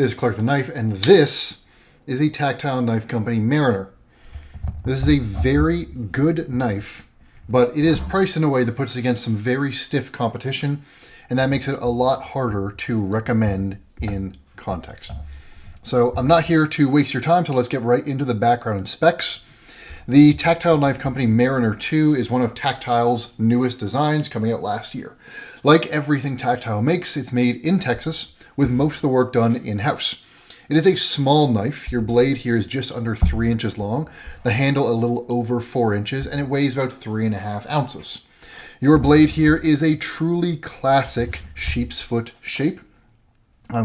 This is Clark the Knife, and this is the Tactile Knife Company Mariner. This is a very good knife, but it is priced in a way that puts it against some very stiff competition, and that makes it a lot harder to recommend in context. So I'm not here to waste your time, so let's get right into the background and specs. The Tactile Knife Company Mariner 2 is one of Tactile's newest designs coming out last year. Like everything Tactile makes, it's made in Texas, with most of the work done in-house. It is a small knife. Your blade here is just under 3 inches long, the handle a little over 4 inches, and it weighs about 3.5 ounces. Your blade here is a truly classic sheepsfoot shape.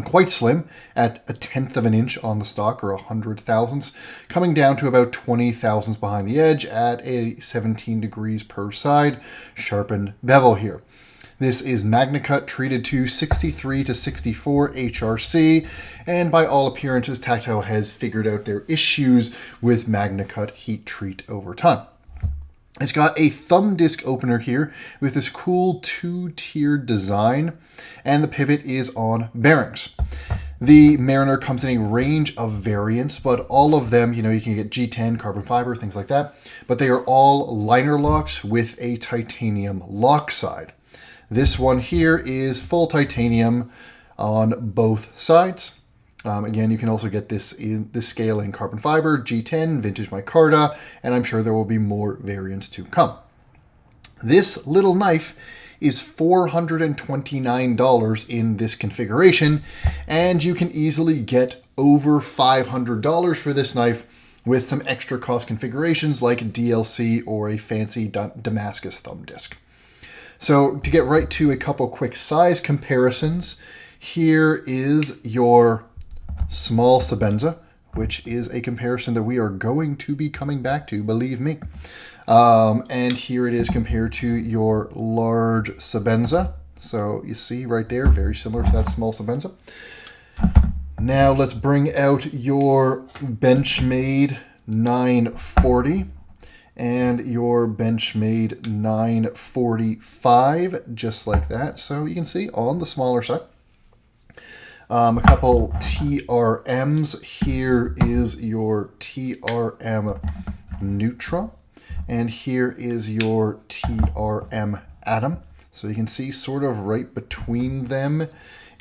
Quite slim at 1/10 of an inch on the stock, or 100 thousandths, coming down to about 20 thousandths behind the edge at a 17 degrees per side sharpened bevel here. This is Magnacut treated to 63 to 64 HRC, and by all appearances, Tactile has figured out their issues with Magnacut heat treat over time. It's got a thumb disc opener here with this cool 2-tiered design, and the pivot is on bearings. The Mariner comes in a range of variants, but all of them, you can get G10, carbon fiber, things like that, but they are all liner locks with a titanium lock side. This one here is full titanium on both sides. Again, you can also get this scale in carbon fiber, G10, vintage micarta, and I'm sure there will be more variants to come. This little knife is $429 in this configuration, and you can easily get over $500 for this knife with some extra cost configurations like DLC or a fancy Damascus thumb disc. So to get right to a couple quick size comparisons, here is your Small Sebenza, which is a comparison that we are going to be coming back to, believe me. And here it is compared to your large Sebenza. So you see right there, very similar to that Small Sebenza. Now let's bring out your Benchmade 940 and your Benchmade 945, just like that. So you can see on the smaller side. A couple TRMs. Here is your TRM Neutra, and here is your TRM Atom. So you can see sort of right between them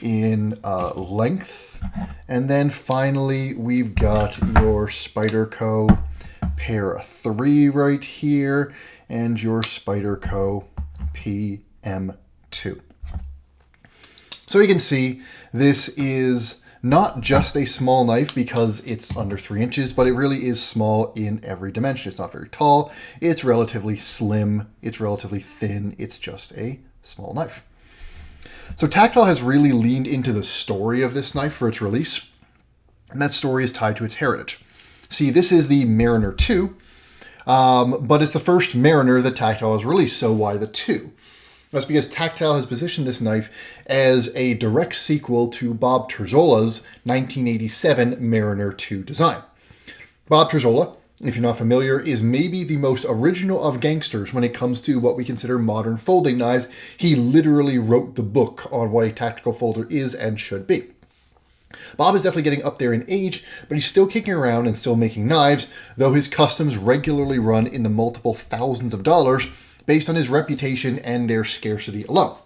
in length. And then finally, we've got your Spyderco Para 3 right here, and your Spyderco PM2. So you can see this is not just a small knife because it's under 3 inches, but it really is small in every dimension. It's not very tall, it's relatively slim, it's relatively thin, it's just a small knife. So Tactile has really leaned into the story of this knife for its release, and that story is tied to its heritage. See, this is the Mariner 2, but it's the first Mariner that Tactile has released, so why the 2? That's because Tactile has positioned this knife as a direct sequel to Bob Terzola's 1987 Mariner 2 design. Bob Terzuola, if you're not familiar, is maybe the most original of gangsters when it comes to what we consider modern folding knives. He literally wrote the book on what a tactical folder is and should be. Bob is definitely getting up there in age, but he's still kicking around and still making knives, though his customs regularly run in the multiple thousands of dollars based on his reputation and their scarcity alone.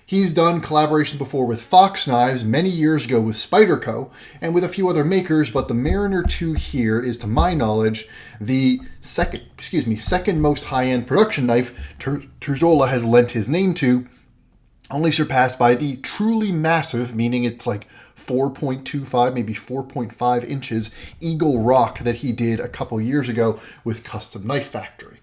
He's done collaborations before with Fox Knives many years ago with Spyderco and with a few other makers, but the Mariner 2 here is, to my knowledge, the second most high-end production knife Terzuola has lent his name to, only surpassed by the truly massive, meaning it's like 4.25, maybe 4.5 inches, Eagle Rock that he did a couple years ago with Custom Knife Factory.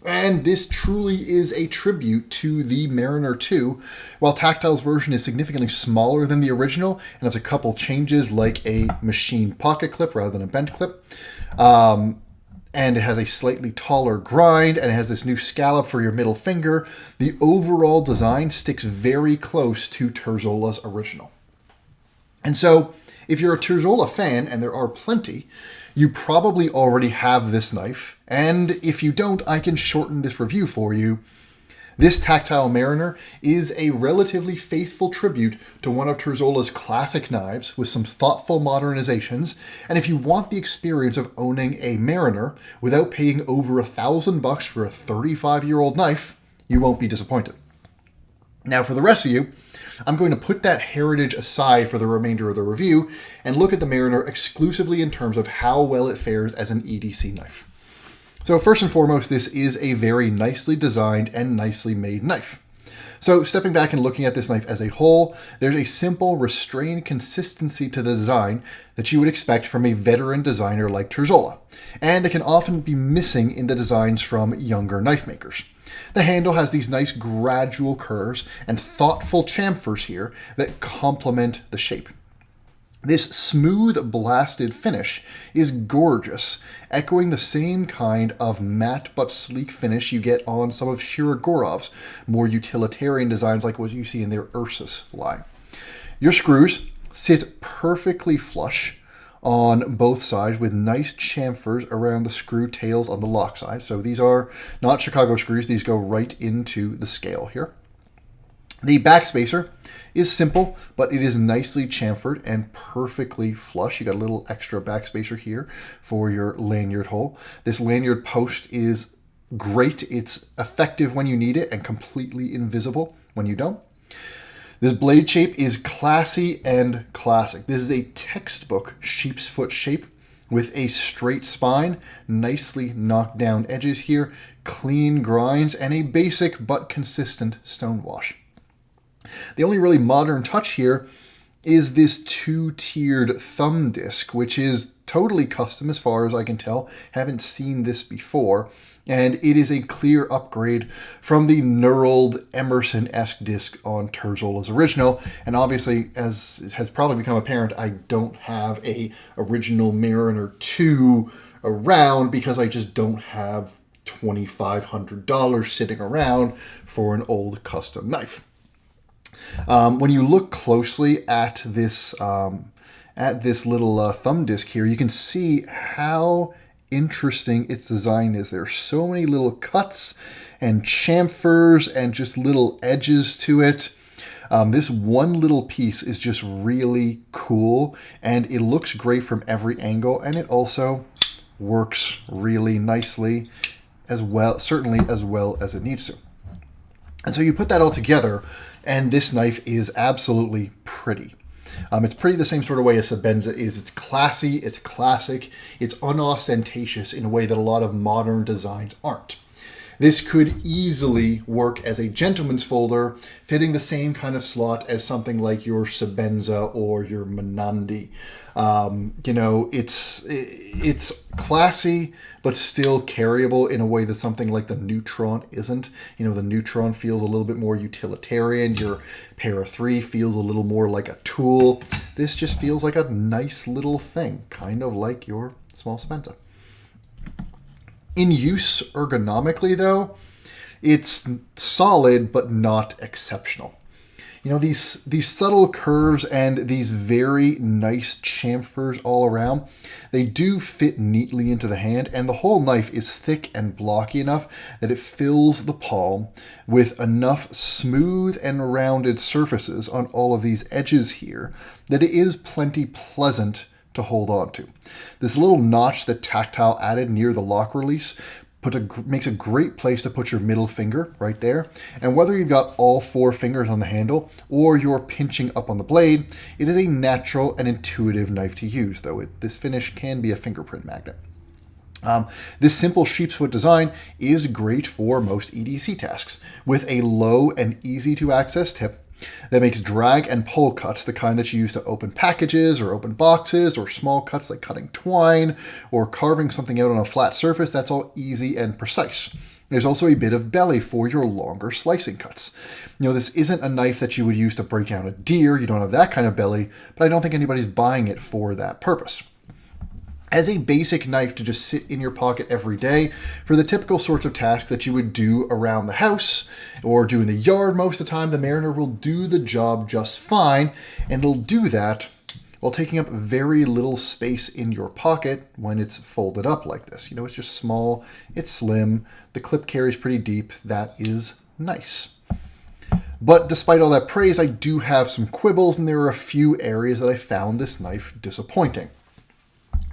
And this truly is a tribute to the Mariner 2, while Tactile's version is significantly smaller than the original, and has a couple changes like a machined pocket clip rather than a bent clip. And it has a slightly taller grind, and it has this new scallop for your middle finger. The overall design sticks very close to Terzola's original. And so, if you're a Terzuola fan, and there are plenty, you probably already have this knife, and if you don't, I can shorten this review for you. This Tactile Mariner is a relatively faithful tribute to one of Terzuola's classic knives with some thoughtful modernizations, and if you want the experience of owning a Mariner without paying over $1,000 for a 35-year-old knife, you won't be disappointed. Now for the rest of you, I'm going to put that heritage aside for the remainder of the review and look at the Mariner exclusively in terms of how well it fares as an EDC knife. So first and foremost, this is a very nicely designed and nicely made knife. So stepping back and looking at this knife as a whole, there's a simple, restrained consistency to the design that you would expect from a veteran designer like Terzuola, and that can often be missing in the designs from younger knife makers. The handle has these nice gradual curves and thoughtful chamfers here that complement the shape. This smooth, blasted finish is gorgeous, echoing the same kind of matte but sleek finish you get on some of Shirogorov's more utilitarian designs like what you see in their Ursus line. Your screws sit perfectly flush on both sides with nice chamfers around the screw tails on the lock side. So these are not Chicago screws, these go right into the scale here. The back spacer is simple, but it is nicely chamfered and perfectly flush. You got a little extra back spacer here for your lanyard hole. This lanyard post is great. It's effective when you need it and completely invisible when you don't. This blade shape is classy and classic. This is a textbook sheepsfoot shape with a straight spine, nicely knocked down edges here, clean grinds, and a basic but consistent stone wash. The only really modern touch here is this two-tiered thumb disc, which is totally custom as far as I can tell. Haven't seen this before. And it is a clear upgrade from the knurled Emerson-esque disc on Terzuola's original. And obviously, as it has probably become apparent, I don't have a original Mariner 2 around because I just don't have $2,500 sitting around for an old custom knife. When you look closely at this little thumb disc here, you can see how interesting its design is. There are so many little cuts and chamfers and just little edges to it. This one little piece is just really cool, and it looks great from every angle, and it also works really nicely as well, certainly as well as it needs to. And so you put that all together, and this knife is absolutely pretty. It's pretty the same sort of way as Sebenza is. It's classy, it's classic, it's unostentatious in a way that a lot of modern designs aren't. This could easily work as a gentleman's folder, fitting the same kind of slot as something like your Sebenza or your Menandi. It's classy, but still carryable in a way that something like the Neutron isn't. The Neutron feels a little bit more utilitarian. Your Para 3 feels a little more like a tool. This just feels like a nice little thing, kind of like your Small Sebenza. In use ergonomically, though, it's solid but not exceptional. These subtle curves and these very nice chamfers all around, they do fit neatly into the hand, and the whole knife is thick and blocky enough that it fills the palm with enough smooth and rounded surfaces on all of these edges here that it is plenty pleasant to hold on to. This little notch that Tactile added near the lock release makes a great place to put your middle finger right there. And whether you've got all 4 fingers on the handle or you're pinching up on the blade, it is a natural and intuitive knife to use, though this finish can be a fingerprint magnet. This simple sheepsfoot design is great for most EDC tasks, with a low and easy to access tip that makes drag and pull cuts, the kind that you use to open packages or open boxes, or small cuts like cutting twine or carving something out on a flat surface. That's all easy and precise. There's also a bit of belly for your longer slicing cuts. This isn't a knife that you would use to break down a deer. You don't have that kind of belly, but I don't think anybody's buying it for that purpose. As a basic knife to just sit in your pocket every day for the typical sorts of tasks that you would do around the house or do in the yard most of the time, the Mariner will do the job just fine, and it'll do that while taking up very little space in your pocket when it's folded up like this. It's just small, it's slim, the clip carries pretty deep. That is nice. But despite all that praise, I do have some quibbles, and there are a few areas that I found this knife disappointing.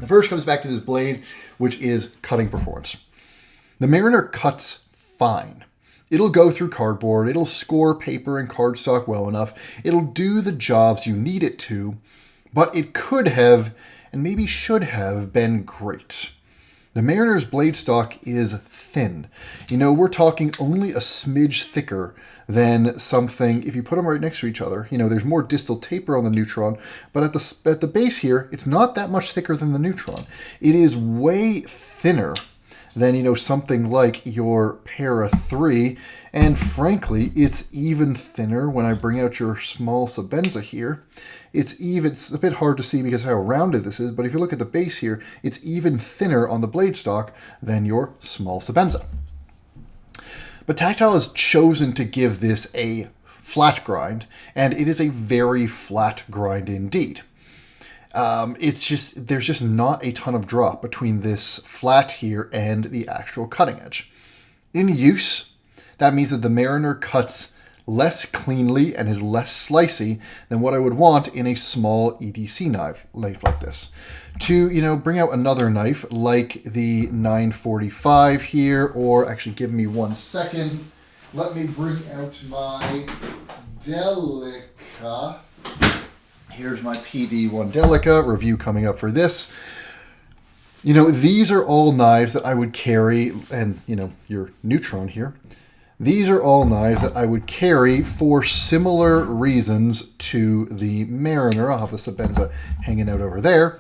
The first comes back to this blade, which is cutting performance. The Mariner cuts fine. It'll go through cardboard, it'll score paper and cardstock well enough, it'll do the jobs you need it to, but it could have, and maybe should have, been great. The Mariner's blade stock is thin. You know, we're talking only a smidge thicker than something, if you put them right next to each other, you know, there's more distal taper on the Neutron, but at the base here, it's not that much thicker than the Neutron. It is way thinner than, you know, something like your Para 3, and frankly, it's even thinner when I bring out your Small Sebenza here. It's a bit hard to see because of how rounded this is, but if you look at the base here, it's even thinner on the blade stock than your Small Sebenza. But Tactile has chosen to give this a flat grind, and it is a very flat grind indeed. There's just not a ton of drop between this flat here and the actual cutting edge. In use, that means that the Mariner cuts less cleanly and is less slicey than what I would want in a small EDC knife like this. To, you know, bring out another knife like the 945 here, or actually give me 1 second. Let me bring out my Delica. Here's my PD1 Delica review coming up for this. You know, these are all knives that I would carry, and, you know, your Neutron here. These are all knives that I would carry for similar reasons to the Mariner. I'll have the Sebenza hanging out over there.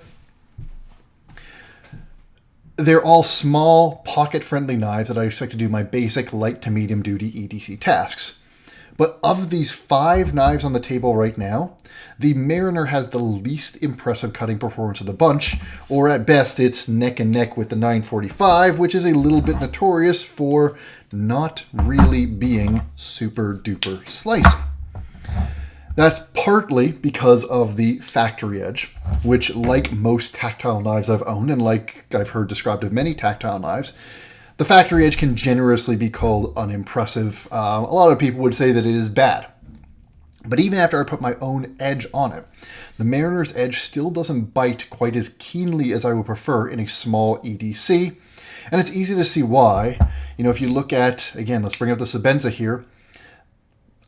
They're all small, pocket-friendly knives that I expect to do my basic light to medium-duty EDC tasks. But of these 5 knives on the table right now, the Mariner has the least impressive cutting performance of the bunch, or at best it's neck and neck with the 945, which is a little bit notorious for not really being super duper slicey. That's partly because of the factory edge, which, like most tactile knives I've owned, and like I've heard described of many tactile knives, the factory edge can generously be called unimpressive. A lot of people would say that it is bad. But even after I put my own edge on it, the Mariner's edge still doesn't bite quite as keenly as I would prefer in a small EDC. And it's easy to see why. You know, if you look at, again, let's bring up the Sebenza here.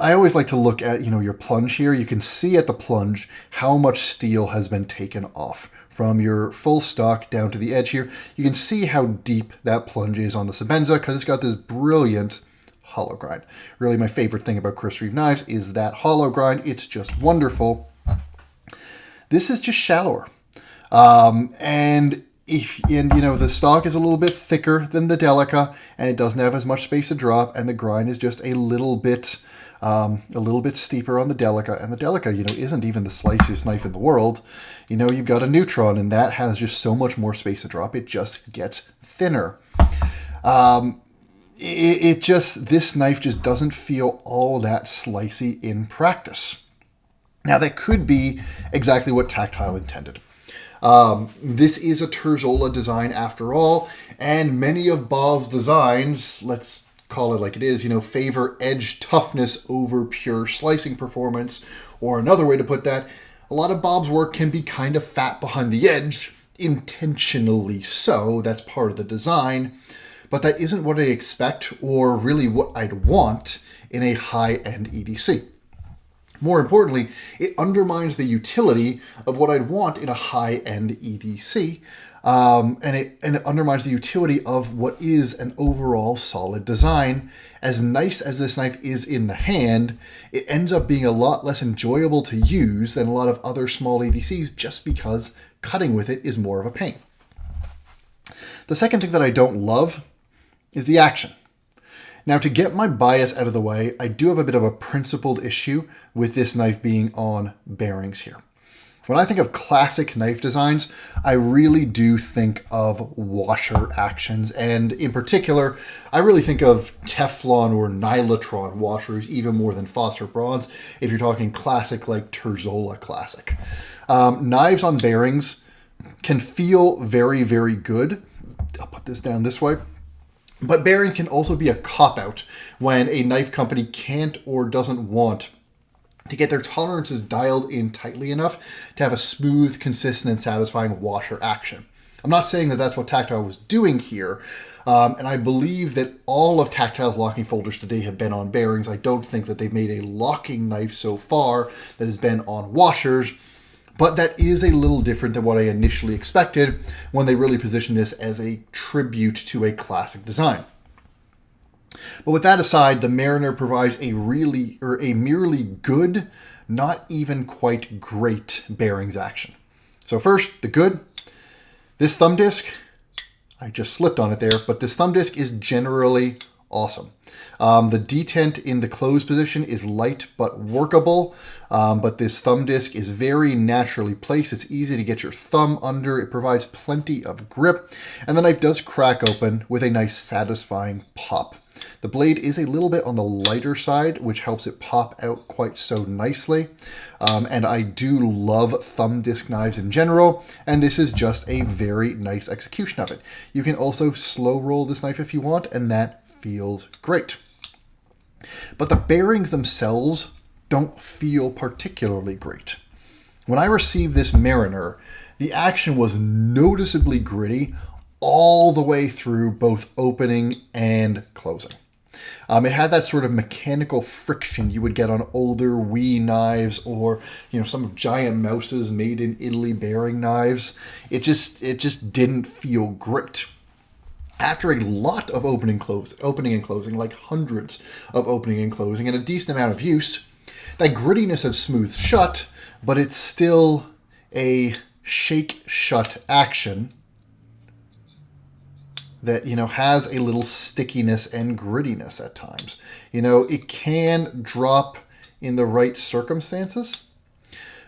I always like to look at, you know, your plunge here. You can see at the plunge how much steel has been taken off from your full stock down to the edge here. You can see how deep that plunge is on the Sebenza because it's got this brilliant hollow grind. Really, my favorite thing about Chris Reeve knives is that hollow grind. It's just wonderful. This is just shallower. And you know, the stock is a little bit thicker than the Delica, and it doesn't have as much space to drop, and the grind is just a little bit steeper on the Delica, and the Delica, you know, isn't even the sliciest knife in the world. You know, you've got a Neutron, and that has just so much more space to drop. It just gets thinner. This knife just doesn't feel all that slicey in practice. Now, that could be exactly what Tactile intended. This is a Terzuola design after all, and many of Bob's designs, let's call it like it is, you know, favor edge toughness over pure slicing performance. Or another way to put that, a lot of Bob's work can be kind of fat behind the edge, intentionally so. That's part of the design. But that isn't what I expect, or really what I'd want in a high-end EDC. More importantly, it undermines the utility of what I'd want in a high-end EDC, and it undermines the utility of what is an overall solid design. As nice as this knife is in the hand, it ends up being a lot less enjoyable to use than a lot of other small EDCs just because cutting with it is more of a pain. The second thing that I don't love is the action. Now, to get my bias out of the way, I do have a bit of a principled issue with this knife being on bearings here. When I think of classic knife designs, I really do think of washer actions, and in particular, I really think of Teflon or Nylatron washers even more than phosphor bronze if you're talking classic like Terzuola classic. Knives on bearings can feel very, very good. I'll put this down this way. But bearing can also be a cop-out when a knife company can't or doesn't want to get their tolerances dialed in tightly enough to have a smooth, consistent, and satisfying washer action. I'm not saying that that's what Tactile was doing here, and I believe that all of Tactile's locking folders today have been on bearings. I don't think that they've made a locking knife so far that has been on washers, but that is a little different than what I initially expected when they really positioned this as a tribute to a classic design. But with that aside, the Mariner provides a merely good, not even quite great bearings action. So first, the good. This thumb disc, I just slipped on it there, but this thumb disc is generally awesome. The detent in the closed position is light but workable, but this thumb disc is very naturally placed. It's easy to get your thumb under. It provides plenty of grip, and the knife does crack open with a nice satisfying pop. The blade is a little bit on the lighter side, which helps it pop out quite so nicely. And I do love thumb disc knives in general, and this is just a very nice execution of it. You can also slow roll this knife if you want, and that feels great. But the bearings themselves don't feel particularly great. When I received this Mariner, the action was noticeably gritty all the way through both opening and closing. It had that sort of mechanical friction you would get on older Wii knives, or some of Giant Mouse's made in Italy bearing knives. It just didn't feel great. After a lot of opening and closing, like hundreds of opening and closing, and a decent amount of use, that grittiness has smoothed shut, but it's still a shake-shut action that, has a little stickiness and grittiness at times. It can drop in the right circumstances,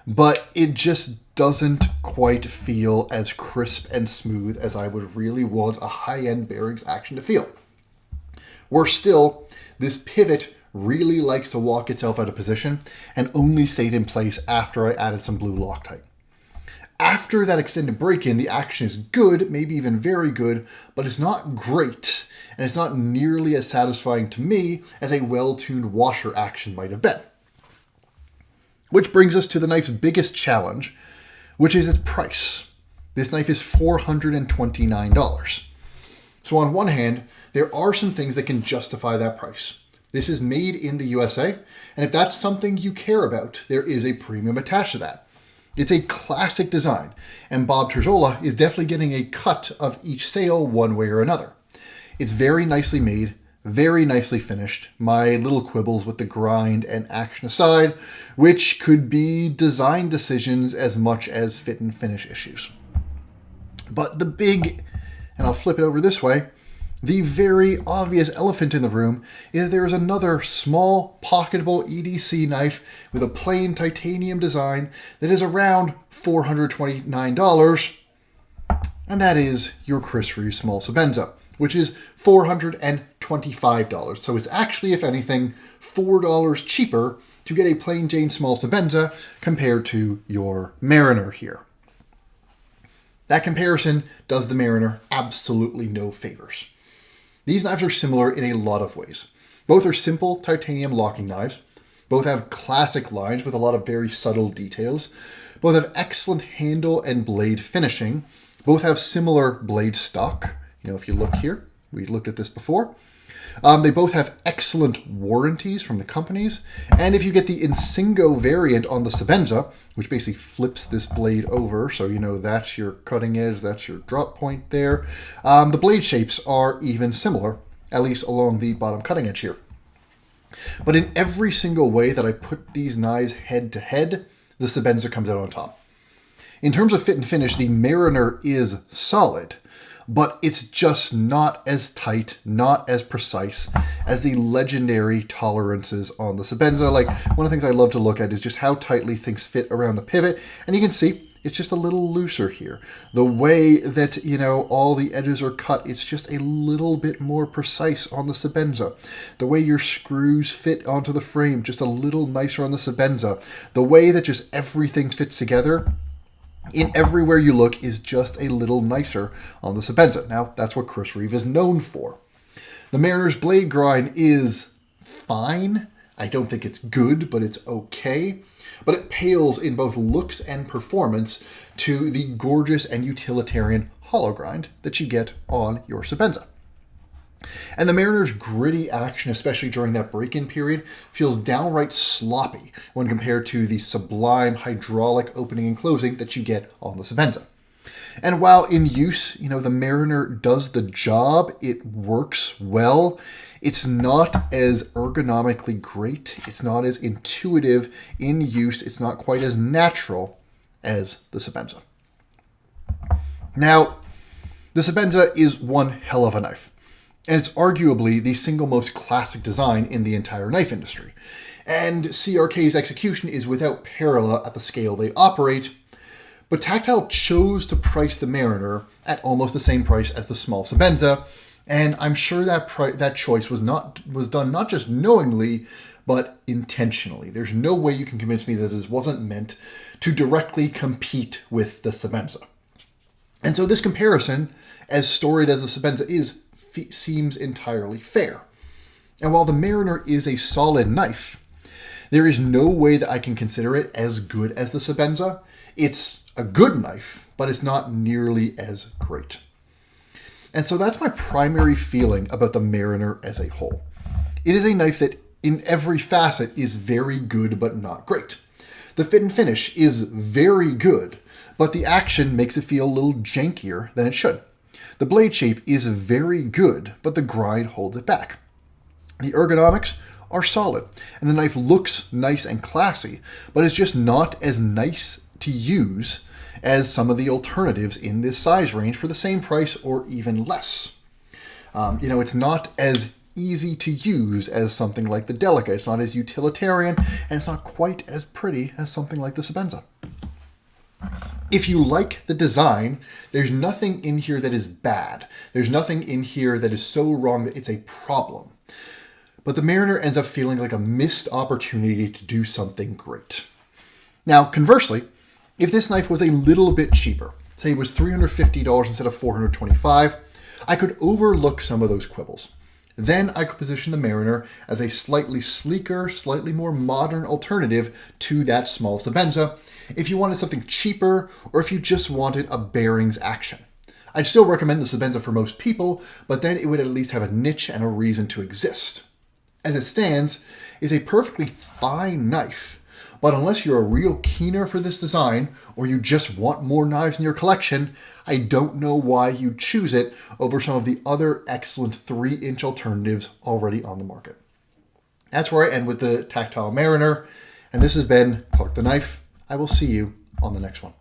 but it just doesn't quite feel as crisp and smooth as I would really want a high-end bearings action to feel. Worse still, this pivot really likes to walk itself out of position and only stayed in place after I added some blue Loctite. After that extended break-in, the action is good, maybe even very good, but it's not great, and it's not nearly as satisfying to me as a well-tuned washer action might have been. Which brings us to the knife's biggest challenge, which is its price. This knife is $429. So on one hand, there are some things that can justify that price. This is made in the USA, and if that's something you care about, there is a premium attached to that. It's a classic design, and Bob Terzuola is definitely getting a cut of each sale one way or another. It's very nicely made, very nicely finished. My little quibbles with the grind and action aside, which could be design decisions as much as fit and finish issues. But the big, and I'll flip it over this way, the very obvious elephant in the room is there is another small, pocketable EDC knife with a plain titanium design that is around $429, and that is your Chris Reeve Small Sebenza, which is $425. So it's actually, if anything, $4 cheaper to get a plain Jane Small Sebenza compared to your Mariner here. That comparison does the Mariner absolutely no favors. These knives are similar in a lot of ways. Both are simple titanium locking knives. Both have classic lines with a lot of very subtle details. Both have excellent handle and blade finishing. Both have similar blade stock. If you look here, we looked at this before. They both have excellent warranties from the companies. And if you get the Insingo variant on the Sebenza, which basically flips this blade over, so that's your cutting edge, that's your drop point there, the blade shapes are even similar, at least along the bottom cutting edge here. But in every single way that I put these knives head to head, the Sebenza comes out on top. In terms of fit and finish, the Mariner is solid, but it's just not as tight, not as precise as the legendary tolerances on the Sebenza. Like, one of the things I love to look at is just how tightly things fit around the pivot, and you can see it's just a little looser here. The way that, all the edges are cut, it's just a little bit more precise on the Sebenza. The way your screws fit onto the frame, just a little nicer on the Sebenza. The way that just everything fits together in everywhere you look is just a little nicer on the Sebenza. Now, that's what Chris Reeve is known for. The Mariner's blade grind is fine. I don't think it's good, but it's okay. But it pales in both looks and performance to the gorgeous and utilitarian hollow grind that you get on your Sebenza. And the Mariner's gritty action, especially during that break-in period, feels downright sloppy when compared to the sublime hydraulic opening and closing that you get on the Sebenza. And while in use, the Mariner does the job, it works well, it's not as ergonomically great, it's not as intuitive in use, it's not quite as natural as the Sebenza. Now, the Sebenza is one hell of a knife, and it's arguably the single most classic design in the entire knife industry. And CRK's execution is without parallel at the scale they operate, but Tactile chose to price the Mariner at almost the same price as the Small Sebenza, and I'm sure that choice was done not just knowingly, but intentionally. There's no way you can convince me that this wasn't meant to directly compete with the Sebenza. And so this comparison, as storied as the Sebenza is, seems entirely fair. And while the Mariner is a solid knife, there is no way that I can consider it as good as the Sebenza. It's a good knife, but it's not nearly as great. And so that's my primary feeling about the Mariner as a whole. It is a knife that in every facet is very good, but not great. The fit and finish is very good, but the action makes it feel a little jankier than it should. The blade shape is very good, but the grind holds it back. The ergonomics are solid, and the knife looks nice and classy, but is just not as nice to use as some of the alternatives in this size range for the same price or even less. It's not as easy to use as something like the Delica. It's not as utilitarian, and it's not quite as pretty as something like the Sebenza. If you like the design, there's nothing in here that is bad. There's nothing in here that is so wrong that it's a problem. But the Mariner ends up feeling like a missed opportunity to do something great. Now, conversely, if this knife was a little bit cheaper, say it was $350 instead of $425, I could overlook some of those quibbles. Then I could position the Mariner as a slightly sleeker, slightly more modern alternative to that Small Sebenza if you wanted something cheaper or if you just wanted a bearings action. I'd still recommend the Sebenza for most people, but then it would at least have a niche and a reason to exist. As it stands, it's a perfectly fine knife, but unless you're a real keener for this design, or you just want more knives in your collection, I don't know why you'd choose it over some of the other excellent 3-inch alternatives already on the market. That's where I end with the Tactile Mariner, and this has been Clark the Knife. I will see you on the next one.